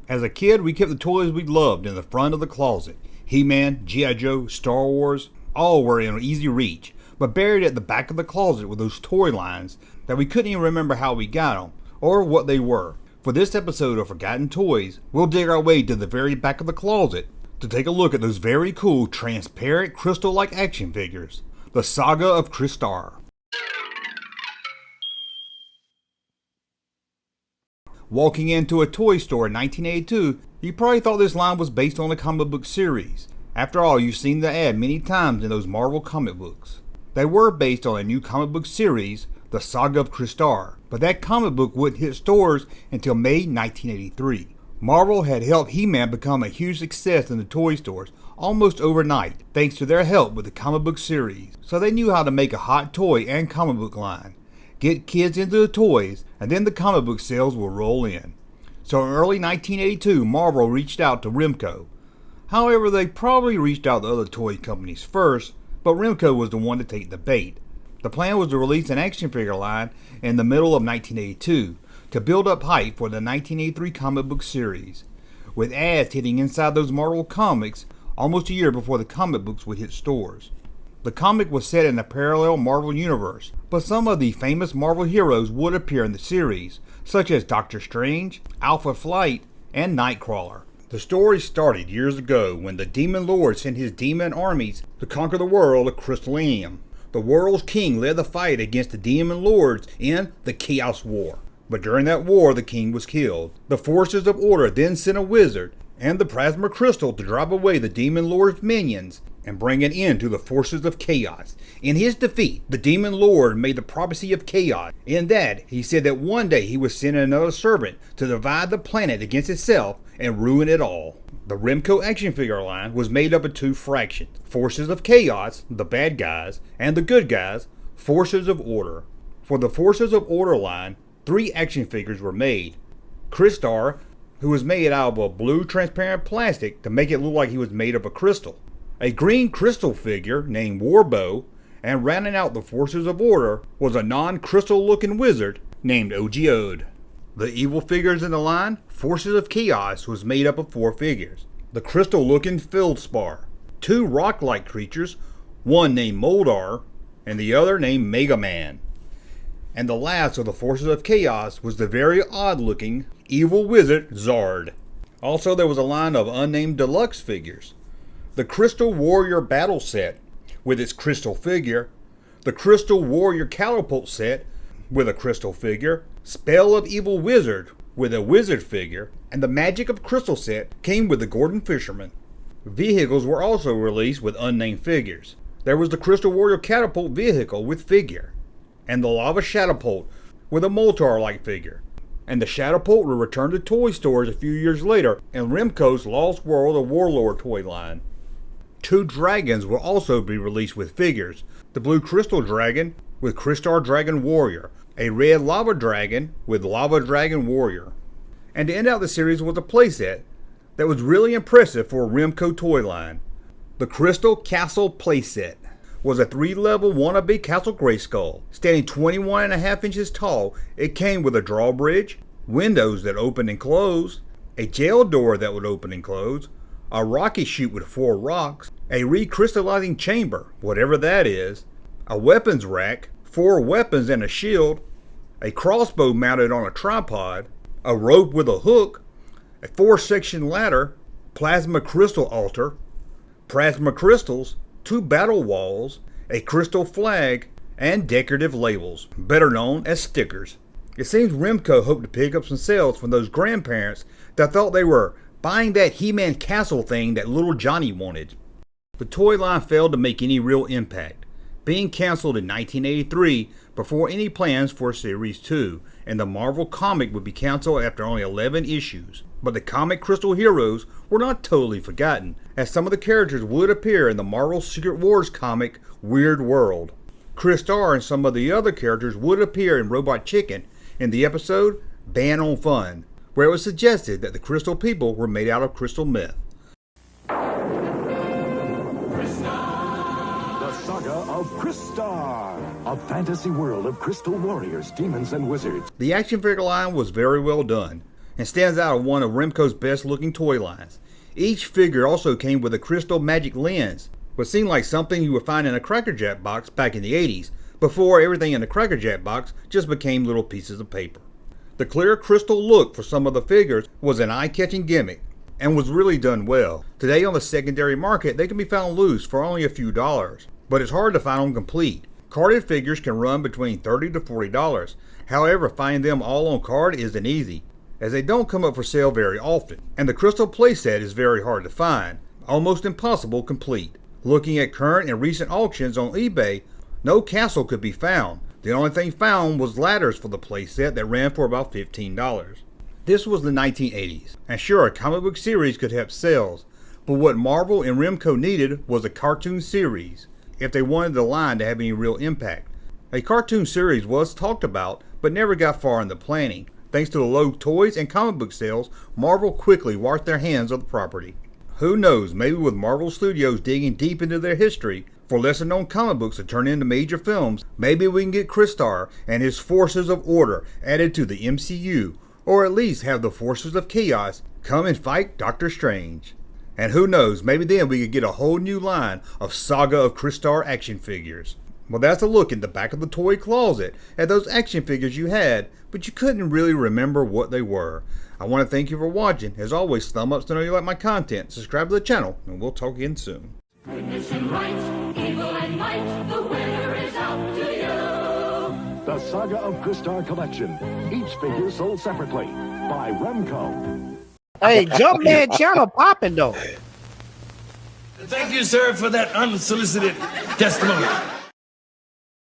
As a kid, we kept the toys we loved in the front of the closet. He-Man, G.I. Joe, Star Wars, all were in easy reach, but buried at the back of the closet were those toy lines that we couldn't even remember how we got them, or what they were. For this episode of Forgotten Toys, we'll dig our way to the very back of the closet to take a look at those very cool, transparent, crystal-like action figures. The Saga of Crystar. Walking into a toy store in 1982, you probably thought this line was based on a comic book series. After all, you've seen the ad many times in those Marvel comic books. They were based on a new comic book series, The Saga of Crystar, but that comic book wouldn't hit stores until May 1983. Marvel had helped He-Man become a huge success in the toy stores almost overnight, thanks to their help with the comic book series. So they knew how to make a hot toy and comic book line, get kids into the toys, and then the comic book sales will roll in. So in early 1982, Marvel reached out to Remco. However, they probably reached out to other toy companies first, but Remco was the one to take the bait. The plan was to release an action figure line in the middle of 1982 to build up hype for the 1983 comic book series, with ads hitting inside those Marvel comics almost a year before the comic books would hit stores. The comic was set in a parallel Marvel universe, but some of the famous Marvel heroes would appear in the series, such as Doctor Strange, Alpha Flight, and Nightcrawler. The story started years ago when the Demon Lord sent his demon armies to conquer the world of Crystalium. The world's king led the fight against the Demon Lords in the Chaos War. But during that war, the king was killed. The forces of order then sent a wizard and the plasma crystal to drive away the Demon Lord's minions and bring an end to the forces of chaos. In his defeat, the Demon Lord made the prophecy of chaos. In that, he said that one day he would send another servant to divide the planet against itself and ruin it all. The Remco action figure line was made up of two fractions: Forces of Chaos, the bad guys, and the good guys, Forces of Order. For the Forces of Order line, 3 action figures were made. Kristar, who was made out of a blue transparent plastic to make it look like he was made of a crystal. A green crystal figure named Warbow, and rounding out the Forces of Order was a non-crystal looking wizard named Ogeode. The evil figures in the line, Forces of Chaos, was made up of 4 figures. The crystal looking Feldspar, 2 rock-like creatures, one named Moldar, and the other named Mega Man. And the last of the Forces of Chaos was the very odd-looking evil wizard Zard. Also, there was a line of unnamed deluxe figures. The Crystal Warrior Battle Set with its crystal figure, the Crystal Warrior Catapult Set with a crystal figure, Spell of Evil Wizard with a wizard figure, and the Magic of Crystal Set came with the Gordon Fisherman. Vehicles were also released with unnamed figures. There was the Crystal Warrior Catapult vehicle with figure, and the Lava Shatapult with a Moltar-like figure. And the Shatapult will return to toy stores a few years later in Remco's Lost World of Warlord toy line. 2 dragons will also be released with figures: the Blue Crystal Dragon with Kristar Dragon Warrior, a Red Lava Dragon with Lava Dragon Warrior. And to end out the series was a playset that was really impressive for a Remco toy line. The Crystal Castle playset was a 3-level wannabe Castle Grayskull. Standing 21.5 inches tall, it came with a drawbridge, windows that opened and closed, a jail door that would open and close, a rocket chute with 4 rocks, a recrystallizing chamber, whatever that is, a weapons rack, 4 weapons and a shield, a crossbow mounted on a tripod, a rope with a hook, a 4-section ladder, plasma crystal altar, plasma crystals, 2 battle walls, a crystal flag, and decorative labels, better known as stickers. It seems Remco hoped to pick up some sales from those grandparents that thought they were buying that He-Man castle thing that little Johnny wanted. The toy line failed to make any real impact, being cancelled in 1983 before any plans for Series 2, and the Marvel comic would be cancelled after only 11 issues. But the comic Crystal Heroes were not totally forgotten, as some of the characters would appear in the Marvel Secret Wars comic Weird World. Kristar and some of the other characters would appear in Robot Chicken in the episode Ban on Fun, where it was suggested that the Crystal People were made out of crystal meth. Saga of Crystar, a fantasy world of crystal warriors, demons, and wizards. The action figure line was very well done. and stands out as one of Remco's best looking toy lines. Each figure also came with a crystal magic lens, which seemed like something you would find in a Cracker Jack box back in the 80s, before everything in the Cracker Jack box just became little pieces of paper. The clear crystal look for some of the figures was an eye-catching gimmick, and was really done well. Today on the secondary market, they can be found loose for only a few dollars, but it's hard to find them complete. Carded figures can run between $30 to $40. However, finding them all on card isn't easy, as they don't come up for sale very often, and the crystal playset is very hard to find, almost impossible complete. Looking at current and recent auctions on eBay, no castle could be found. The only thing found was ladders for the playset that ran for about $15. This was the 1980s, and sure, a comic book series could help sales, but what Marvel and Remco needed was a cartoon series, if they wanted the line to have any real impact. A cartoon series was talked about, but never got far in the planning. Thanks to the low toys and comic book sales, Marvel quickly washed their hands of the property. Who knows, maybe with Marvel Studios digging deep into their history, for lesser known comic books to turn into major films, maybe we can get Kristar and his Forces of Order added to the MCU, or at least have the Forces of Chaos come and fight Doctor Strange. And who knows, maybe then we could get a whole new line of Saga of Crystar action figures. Well, that's a look in the back of the toy closet at those action figures you had, but you couldn't really remember what they were. I want to thank you for watching. As always, thumb ups to know you like my content, subscribe to the channel, and we'll talk again soon. Goodness and right, evil and might, the winner is out to you. The Saga of Crystar collection. Each figure sold separately by Remco. Hey, Junkman channel popping though. Thank you, sir, for that unsolicited testimony.